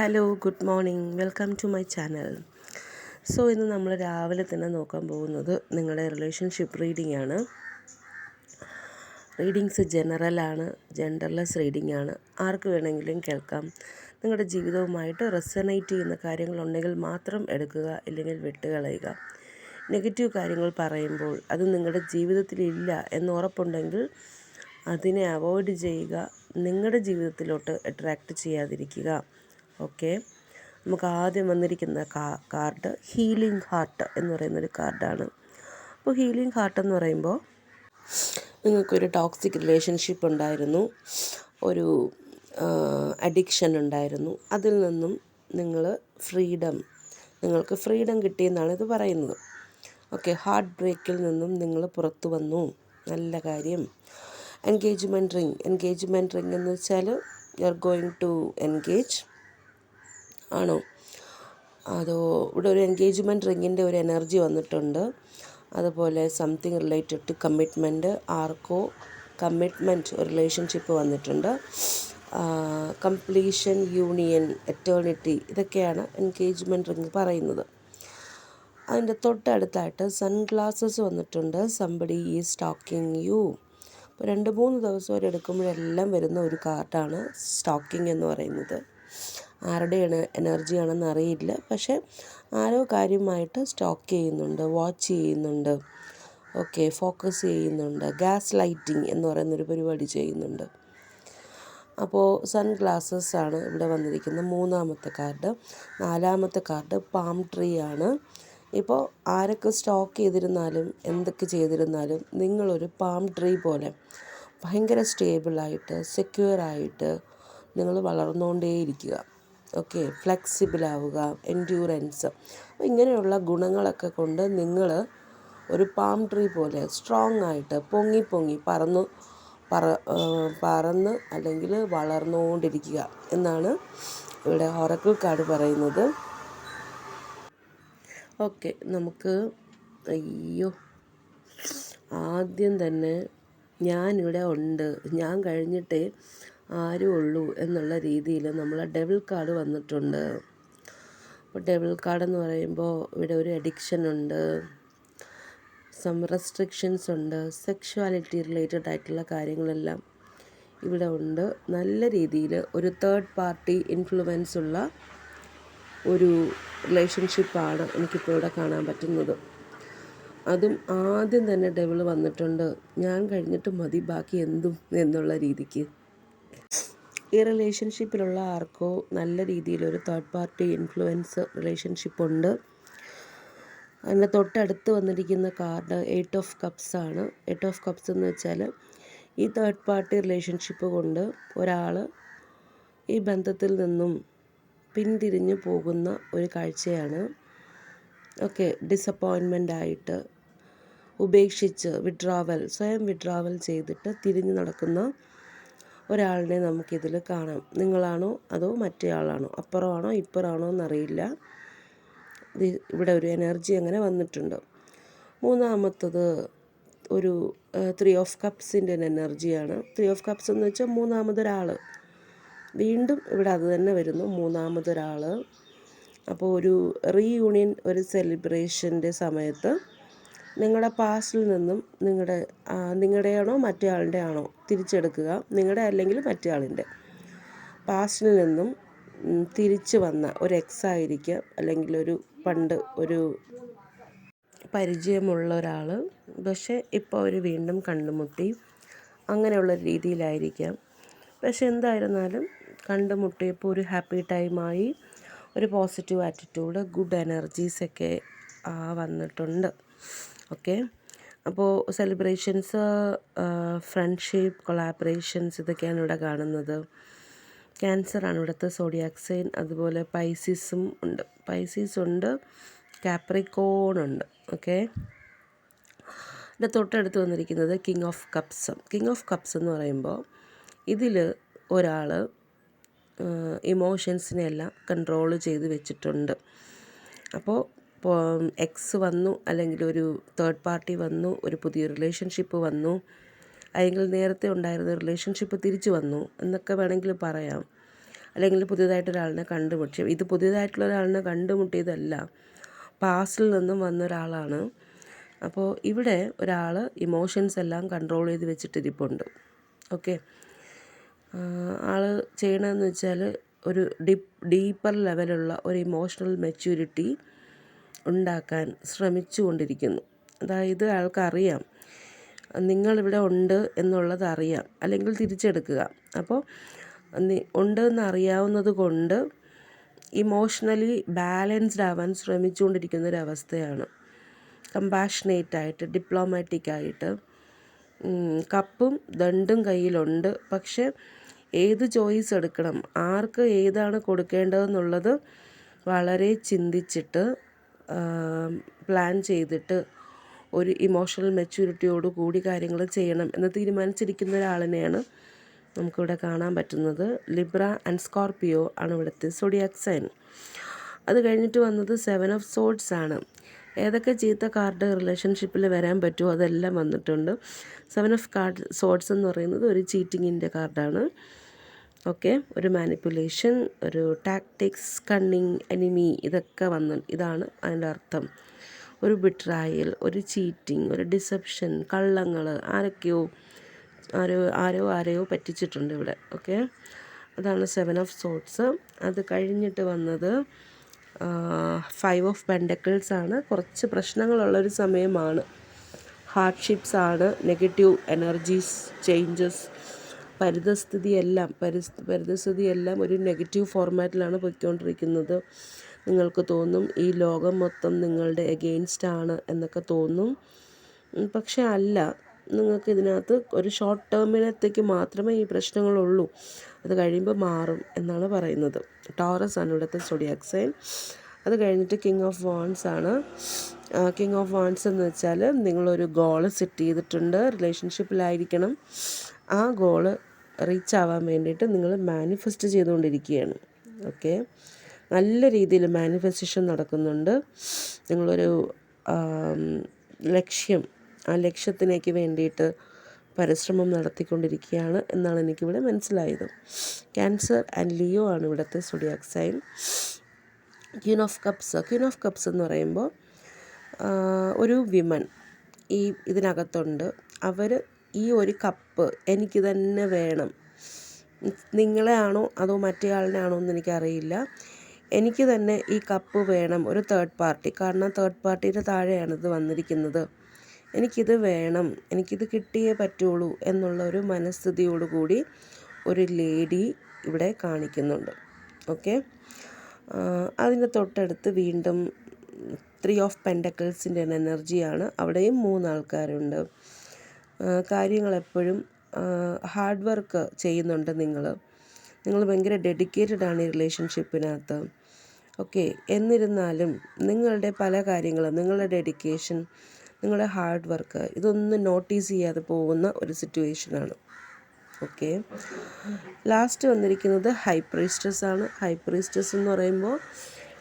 Hello, good morning. Welcome to my channel. ഇന്ന് നമ്മൾ രാവിലെ തന്നെ നോക്കാൻ പോകുന്നത് നിങ്ങളുടെ റിലേഷൻഷിപ്പ് റീഡിംഗ് ആണ്. റീഡിങ്സ് ജനറലാണ്, ജെൻഡർലെസ് റീഡിംഗ് ആണ്. ആർക്ക് വേണമെങ്കിലും കേൾക്കാം. നിങ്ങളുടെ ജീവിതവുമായിട്ട് റെസണേറ്റ് ചെയ്യുന്ന കാര്യങ്ങളുണ്ടെങ്കിൽ മാത്രം എടുക്കുക, ഇല്ലെങ്കിൽ വിട്ടുകളയുക. നെഗറ്റീവ് കാര്യങ്ങൾ പറയുമ്പോൾ അത് നിങ്ങളുടെ ജീവിതത്തിലില്ല എന്ന് ഉറപ്പുണ്ടെങ്കിൽ അതിനെ അവോയ്ഡ് ചെയ്യുക. നിങ്ങളുടെ ജീവിതത്തിലോട്ട് അട്രാക്റ്റ് ചെയ്യാതിരിക്കുക. ഓക്കെ, നമുക്ക് ആദ്യം വന്നിരിക്കുന്ന കാർഡ് ഹീലിംഗ് ഹാർട്ട് എന്ന് പറയുന്നൊരു കാർഡാണ്. അപ്പോൾ ഹീലിംഗ് ഹാർട്ട് എന്ന് പറയുമ്പോൾ നിങ്ങൾക്കൊരു ടോക്സിക് റിലേഷൻഷിപ്പ് ഉണ്ടായിരുന്നു, ഒരു അഡിക്ഷൻ ഉണ്ടായിരുന്നു. അതിൽ നിന്നും നിങ്ങൾക്ക് ഫ്രീഡം കിട്ടിയെന്നാണ് ഇത് പറയുന്നത്. ഓക്കെ, ഹാർട്ട് ബ്രേക്കിൽ നിന്നും നിങ്ങൾ പുറത്തു വന്നു. നല്ല കാര്യം. എൻഗേജ്മെൻറ്റ് റിങ് എന്ന് വെച്ചാൽ you are going to engage ആണോ? അതോ ഇവിടെ ഒരു എൻഗേജ്മെൻറ്റ് റിങ്ങിൻ്റെ ഒരു എനർജി വന്നിട്ടുണ്ട്. അതുപോലെ സംതിങ് റിലേറ്റഡ് ടു കമ്മിറ്റ്മെൻറ്റ്, ആർക്കോ കമ്മിറ്റ്മെൻറ്റ് റിലേഷൻഷിപ്പ് വന്നിട്ടുണ്ട്. കംപ്ലീഷൻ, യൂണിയൻ, എറ്റേണിറ്റി, ഇതൊക്കെയാണ് എൻഗേജ്മെൻറ്റ് റിങ് പറയുന്നത്. അതിൻ്റെ തൊട്ടടുത്തായിട്ട് സൺഗ്ലാസസ് വന്നിട്ടുണ്ട്. Somebody is stalking you. ഇപ്പോൾ 2-3 ദിവസം വരെ എടുക്കുമ്പോഴെല്ലാം വരുന്ന ഒരു കാർഡാണ് സ്റ്റോക്കിംഗ് എന്ന് പറയുന്നത്. ആരുടെയാണ് എനർജിയാണെന്ന് അറിയില്ല, പക്ഷേ ആരോ കാര്യമായിട്ട് സ്റ്റോക്ക് ചെയ്യുന്നുണ്ട്, വാച്ച് ചെയ്യുന്നുണ്ട്. ഓക്കെ, ഫോക്കസ് ചെയ്യുന്നുണ്ട്. ഗ്യാസ് ലൈറ്റിംഗ് എന്ന് പറയുന്നൊരു പരിപാടി ചെയ്യുന്നുണ്ട്. അപ്പോൾ സൺഗ്ലാസസ് ആണ് ഇവിടെ വന്നിരിക്കുന്ന 3-ാമത്തെ കാർഡ്. 4-ാമത്തെ കാർഡ് പാം ട്രീ ആണ്. ഇപ്പോൾ ആരൊക്കെ സ്റ്റോക്ക് ചെയ്തിരുന്നാലും എന്തൊക്കെ ചെയ്തിരുന്നാലും നിങ്ങളൊരു പാം ട്രീ പോലെ ഭയങ്കര സ്റ്റേബിളായിട്ട്, സെക്യൂറായിട്ട് നിങ്ങൾ വളർന്നുകൊണ്ടേയിരിക്കുക. ഓക്കെ, ഫ്ലെക്സിബിളാവുക, എൻഡ്യൂറൻസ്, ഇങ്ങനെയുള്ള ഗുണങ്ങളൊക്കെ കൊണ്ട് നിങ്ങൾ ഒരു പാം ട്രീ പോലെ സ്ട്രോങ് ആയിട്ട് പൊങ്ങി പറന്ന് അല്ലെങ്കിൽ വളർന്നുകൊണ്ടിരിക്കുക എന്നാണ് ഇവിടെ ഒറക്കിൾ കാർഡ് പറയുന്നത്. ഓക്കെ, നമുക്ക് ആദ്യം തന്നെ ഞാനിവിടെ ഉണ്ട്, ഞാൻ കഴിഞ്ഞിട്ടേ ആരും ഉള്ളൂ എന്നുള്ള രീതിയിൽ നമ്മൾ ഡെവിൾ കാർഡ് വന്നിട്ടുണ്ട്. അപ്പോൾ ഡെവിൾ കാർഡ് എന്ന് പറയുമ്പോൾ ഇവിടെ ഒരു അഡിക്ഷൻ ഉണ്ട്, സം റെസ്ട്രിക്ഷൻസ് ഉണ്ട്, സെക്ഷുവാലിറ്റി റിലേറ്റഡ് ആയിട്ടുള്ള കാര്യങ്ങളെല്ലാം ഇവിടെ ഉണ്ട്. നല്ല രീതിയിൽ ഒരു തേർഡ് പാർട്ടി ഇൻഫ്ലുവൻസ് ഉള്ള ഒരു റിലേഷൻഷിപ്പാണ് എനിക്കിപ്പോൾ ഇവിടെ കാണാൻ പറ്റുന്നത്. അതും ആദ്യം തന്നെ ഡെവിൾ വന്നിട്ടുണ്ട്, ഞാൻ കഴിഞ്ഞിട്ട് മതി ബാക്കി എന്തും എന്നുള്ള രീതിക്ക്. ഈ റിലേഷൻഷിപ്പിലുള്ള ആർക്കോ നല്ല രീതിയിലൊരു തേർഡ് പാർട്ടി ഇൻഫ്ലുവൻസ് റിലേഷൻഷിപ്പ് ഉണ്ട്. അതിൻ്റെ തൊട്ടടുത്ത് വന്നിരിക്കുന്ന കാർഡ് 8 ഓഫ് കപ്സ് ആണ്. 8 ഓഫ് കപ്സ് എന്ന് വെച്ചാൽ ഈ തേർഡ് പാർട്ടി റിലേഷൻഷിപ്പ് കൊണ്ട് ഒരാൾ ഈ ബന്ധത്തിൽ നിന്നും പിന്തിരിഞ്ഞു പോകുന്ന ഒരു കാഴ്ചയാണ്. ഓക്കെ, ഡിസപ്പോയിൻമെൻ്റ് ആയിട്ട് ഉപേക്ഷിച്ച് സ്വയം വിഡ്രാവൽ ചെയ്തിട്ട് തിരിഞ്ഞു നടക്കുന്ന ഒരാളിനെ നമുക്കിതിൽ കാണാം. നിങ്ങളാണോ അതോ മറ്റേ ആളാണോ, അപ്പുറമാണോ ഇപ്പുറമാണോ എന്നറിയില്ല. ഇവിടെ ഒരു എനർജി അങ്ങനെ വന്നിട്ടുണ്ട്. 3-ാമത്തത് ഒരു 3 ഓഫ് കപ്സിൻ്റെ എനർജിയാണ്. 3 ഓഫ് കപ്സ് എന്ന് വെച്ചാൽ 3-ാമതൊരാൾ. വീണ്ടും ഇവിടെ അത് തന്നെ വരുന്നു, 3-ാമതൊരാൾ. അപ്പോൾ ഒരു റീയൂണിയൻ, ഒരു സെലിബ്രേഷൻ്റെ സമയത്ത് നിങ്ങളുടെ പാസ്റ്റിൽ നിന്നും നിങ്ങളുടെയാണോ മറ്റേ ആളിൻ്റെ ആണോ തിരിച്ചെടുക്കുക. നിങ്ങളുടെ അല്ലെങ്കിൽ മറ്റേ ആളിൻ്റെ പാസ്റ്റിൽ നിന്നും തിരിച്ചു വന്ന ഒരു എക്സായിരിക്കാം, അല്ലെങ്കിൽ ഒരു പണ്ട് ഒരു പരിചയമുള്ള ഒരാൾ, പക്ഷേ ഇപ്പോൾ അവർ വീണ്ടും കണ്ടുമുട്ടി, അങ്ങനെയുള്ള രീതിയിലായിരിക്കാം. പക്ഷെ എന്തായിരുന്നാലും കണ്ടുമുട്ടിയപ്പോൾ ഒരു ഹാപ്പി ടൈമായി, ഒരു പോസിറ്റീവ് ആറ്റിറ്റ്യൂഡ്, ഗുഡ് എനർജീസൊക്കെ വന്നിട്ടുണ്ട്. ഓക്കെ, അപ്പോൾ സെലിബ്രേഷൻസ്, ഫ്രണ്ട്ഷിപ്പ്, കൊളാബറേഷൻസ്, ഇതൊക്കെയാണ് ഇവിടെ കാണുന്നത്. ക്യാൻസറാണ് ഇവിടുത്തെ സോഡിയാക് സൈൻ. അതുപോലെ പൈസീസും ഉണ്ട്, കാപ്രിക്കോൺ ഉണ്ട്. ഓക്കെ, ഇതിൻ്റെ തൊട്ടടുത്ത് വന്നിരിക്കുന്നത് കിങ് ഓഫ് കപ്സ് എന്ന് പറയുമ്പോൾ ഇതിൽ ഒരാൾ ഇമോഷൻസിനെ എല്ലാം കൺട്രോൾ ചെയ്ത് വെച്ചിട്ടുണ്ട്. അപ്പോൾ എക്സ് വന്നു, അല്ലെങ്കിൽ ഒരു തേർഡ് പാർട്ടി വന്നു, ഒരു പുതിയ റിലേഷൻഷിപ്പ് വന്നു, അല്ലെങ്കിൽ നേരത്തെ ഉണ്ടായിരുന്ന റിലേഷൻഷിപ്പ് തിരിച്ചു വന്നു എന്നൊക്കെ വേണമെങ്കിൽ പറയാം. അല്ലെങ്കിൽ പുതിയതായിട്ടൊരാളിനെ കണ്ടുമുട്ടി. ഇത് പുതിയതായിട്ടുള്ള ഒരാളിനെ കണ്ടുമുട്ടിയതല്ല, പാസ്റ്റിൽ നിന്നും വന്ന ഒരാളാണ്. അപ്പോൾ ഇവിടെ ഒരാൾ ഇമോഷൻസ് എല്ലാം കൺട്രോൾ ചെയ്ത് വെച്ചിട്ടിരിപ്പുണ്ട്. ഓക്കെ, ആൾ ചെയ്യണമെന്ന് വെച്ചാൽ ഒരു ഡീപ്പർ ലെവലുള്ള ഒരു ഇമോഷണൽ മെച്യൂരിറ്റി ഉണ്ടാക്കാൻ ശ്രമിച്ചു കൊണ്ടിരിക്കുന്നു. അതായത് ആൾക്കറിയാം നിങ്ങളിവിടെ ഉണ്ട് എന്നുള്ളത് അറിയാം, അല്ലെങ്കിൽ തിരിച്ചെടുക്കുക. അപ്പോൾ ഉണ്ട് എന്നറിയാവുന്നത് കൊണ്ട് ഇമോഷണലി ബാലൻസ്ഡ് ആവാൻ ശ്രമിച്ചുകൊണ്ടിരിക്കുന്നൊരവസ്ഥയാണ്. കമ്പാഷനേറ്റായിട്ട്, ഡിപ്ലോമാറ്റിക്കായിട്ട്. കപ്പും ദണ്ടും കയ്യിലുണ്ട്. പക്ഷെ ഏത് ചോയ്സ് എടുക്കണം, ആർക്ക് ഏതാണ് കൊടുക്കേണ്ടതെന്നുള്ളത് വളരെ ചിന്തിച്ചിട്ട് പ്ലാൻ ചെയ്തിട്ട് ഒരു ഇമോഷണൽ മെച്യൂരിറ്റിയോട് കൂടി കാര്യങ്ങൾ ചെയ്യണം എന്ന് തീരുമാനിച്ചിരിക്കുന്ന ഒരാളിനെയാണ് നമുക്കിവിടെ കാണാൻ പറ്റുന്നത്. ലിബ്ര ആൻഡ് സ്കോർപിയോ ആണ് ഇവിടുത്തെ സോഡിയാക് സൈൻ. അത് കഴിഞ്ഞിട്ട് വന്നത് 7 ഓഫ് സോഡ്സ് ആണ്. ഏതൊക്കെ ചീത്ത കാർഡ് റിലേഷൻഷിപ്പിൽ വരാൻ പറ്റുമോ അതെല്ലാം വന്നിട്ടുണ്ട്. 7 ഓഫ് സോഡ്സ് എന്ന് പറയുന്നത് ഒരു ചീറ്റിങ്ങിൻ്റെ കാർഡാണ്. ഓക്കെ, ഒരു മാനിപ്പുലേഷൻ, ഒരു ടാക്ടിക്സ്, കണ്ണിങ്, എനിമി, ഇതൊക്കെ ഇതാണ് അതിൻ്റെ അർത്ഥം. ഒരു ബിട്രായൽ, ഒരു ചീറ്റിംഗ്, ഒരു ഡിസെപ്ഷൻ, കള്ളങ്ങൾ, ആരെയോ പറ്റിച്ചിട്ടുണ്ട് ഇവിടെ. ഓക്കെ, അതാണ് 7 ഓഫ് സോഡ്സ്. അത് കഴിഞ്ഞിട്ട് വന്നത് 5 ഓഫ് പെൻഡക്കിൾസ് ആണ്. കുറച്ച് പ്രശ്നങ്ങളുള്ളൊരു സമയമാണ്. ഹാർഡ്ഷിപ്സ് ആണ്, നെഗറ്റീവ് എനർജീസ്, ചേഞ്ചസ്, പരിതസ്ഥിതിയെല്ലാം ഒരു നെഗറ്റീവ് ഫോർമാറ്റിലാണ് പോയിക്കൊണ്ടിരിക്കുന്നത്. നിങ്ങൾക്ക് തോന്നും ഈ ലോകം മൊത്തം നിങ്ങളുടെ എഗെയിൻസ്റ്റ് ആണ് എന്നൊക്കെ തോന്നും. പക്ഷെ അല്ല, നിങ്ങൾക്ക് ഇതിനകത്ത് ഒരു ഷോർട്ട് ടേമിനത്തേക്ക് മാത്രമേ ഈ പ്രശ്നങ്ങളുള്ളൂ, അത് കഴിയുമ്പോൾ മാറും എന്നാണ് പറയുന്നത്. ടോറസ് ആണ് ഇവിടുത്തെ സോഡിയാക് സൈൻ. അത് കഴിഞ്ഞിട്ട് കിങ് ഓഫ് വാൺസ് ആണ്. കിങ് ഓഫ് വാൺസ് എന്ന് വെച്ചാൽ നിങ്ങളൊരു ഗോള് സെറ്റ് ചെയ്തിട്ടുണ്ട്, റിലേഷൻഷിപ്പിലായിരിക്കണം. ആ ഗോള് റീച്ച് ആവാൻ വേണ്ടിയിട്ട് നിങ്ങൾ മാനിഫെസ്റ്റ് ചെയ്തുകൊണ്ടിരിക്കുകയാണ്. ഓക്കെ, നല്ല രീതിയിൽ മാനിഫെസ്റ്റേഷൻ നടക്കുന്നുണ്ട്. നിങ്ങളൊരു ലക്ഷ്യം, ആ ലക്ഷ്യത്തിലേക്ക് വേണ്ടിയിട്ട് പരിശ്രമം നടത്തിക്കൊണ്ടിരിക്കുകയാണ് എന്നാണ് എനിക്കിവിടെ മനസ്സിലായത്. ക്യാൻസർ ആൻഡ് ലിയോ ആണ് ഇവിടുത്തെ zodiac sign. Queen of cups എന്ന് പറയുമ്പോൾ ഒരു വിമൻ ഇതിനകത്തുണ്ട്. അവർ ഈ ഒരു കപ്പ് എനിക്ക് തന്നെ വേണം, നിങ്ങളെ ആണോ അതോ മറ്റേ ആളിനെ ആണോ എന്ന് എനിക്കറിയില്ല, എനിക്ക് തന്നെ ഈ കപ്പ് വേണം. ഒരു തേർഡ് പാർട്ടി, കാരണം തേർഡ് പാർട്ടിയുടെ താഴെയാണ് ഇത് വന്നിരിക്കുന്നത്. എനിക്കിത് വേണം, എനിക്കിത് കിട്ടിയേ പറ്റുള്ളൂ എന്നുള്ള ഒരു മനസ്ഥിതിയോടുകൂടി ഒരു ലേഡി ഇവിടെ കാണിക്കുന്നുണ്ട്. ഓക്കെ, അതിൻ്റെ തൊട്ടടുത്ത് വീണ്ടും 3 ഓഫ് പെൻഡക്കിൾസിൻ്റെ എനർജിയാണ്. അവിടെയും 3 ആൾക്കാരുണ്ട്. കാര്യങ്ങളെപ്പോഴും ഹാർഡ് വർക്ക് ചെയ്യുന്നുണ്ട്. നിങ്ങൾ ഭയങ്കര ഡെഡിക്കേറ്റഡ് ആണ് ഈ റിലേഷൻഷിപ്പിനകത്ത്. ഓക്കെ, എന്നിരുന്നാലും നിങ്ങളുടെ പല കാര്യങ്ങളും, നിങ്ങളുടെ ഡെഡിക്കേഷൻ, നിങ്ങളുടെ ഹാർഡ് വർക്ക്, ഇതൊന്നും നോട്ടീസ് ചെയ്യാതെ പോകുന്ന ഒരു സിറ്റുവേഷനാണ്. ഓക്കെ, ലാസ്റ്റ് വന്നിരിക്കുന്നത് ഹൈ പ്രീസ്റ്റസ് ആണ്. ഹൈ പ്രീസ്റ്റസ് എന്ന് പറയുമ്പോൾ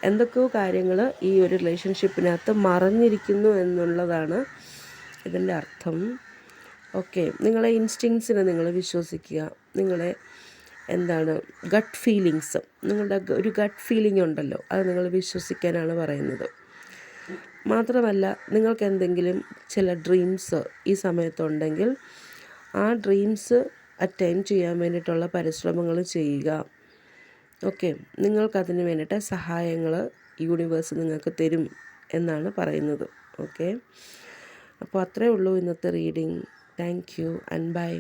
എന്തൊക്കെയോ കാര്യങ്ങൾ ഈ ഒരു റിലേഷൻഷിപ്പിനകത്ത് മറഞ്ഞിരിക്കുന്നു എന്നുള്ളതാണ് ഇതിൻ്റെ അർത്ഥം. ഓക്കെ, നിങ്ങളെ ഇൻസ്റ്റിങ്സിനെ നിങ്ങൾ വിശ്വസിക്കുക. നിങ്ങളെ ഗട്ട് ഫീലിങ്സ്, നിങ്ങളുടെ ഒരു ഗട്ട് ഫീലിംഗ് ഉണ്ടല്ലോ, അത് നിങ്ങൾ വിശ്വസിക്കാനാണ് പറയുന്നത്. മാത്രമല്ല, നിങ്ങൾക്ക് എന്തെങ്കിലും ചില ഡ്രീംസ് ഈ സമയത്തുണ്ടെങ്കിൽ ആ ഡ്രീംസ് അറ്റൈൻ ചെയ്യാൻ വേണ്ടിയിട്ടുള്ള പരിശ്രമങ്ങൾ ചെയ്യുക. ഓക്കെ, നിങ്ങൾക്കതിന് വേണ്ടിയിട്ട് സഹായങ്ങൾ യൂണിവേഴ്സ് നിങ്ങൾക്ക് തരും എന്നാണ് പറയുന്നത്. ഓക്കെ, അപ്പോൾ അത്രയേ ഉള്ളൂ ഇന്നത്തെ reading. Thank you and by.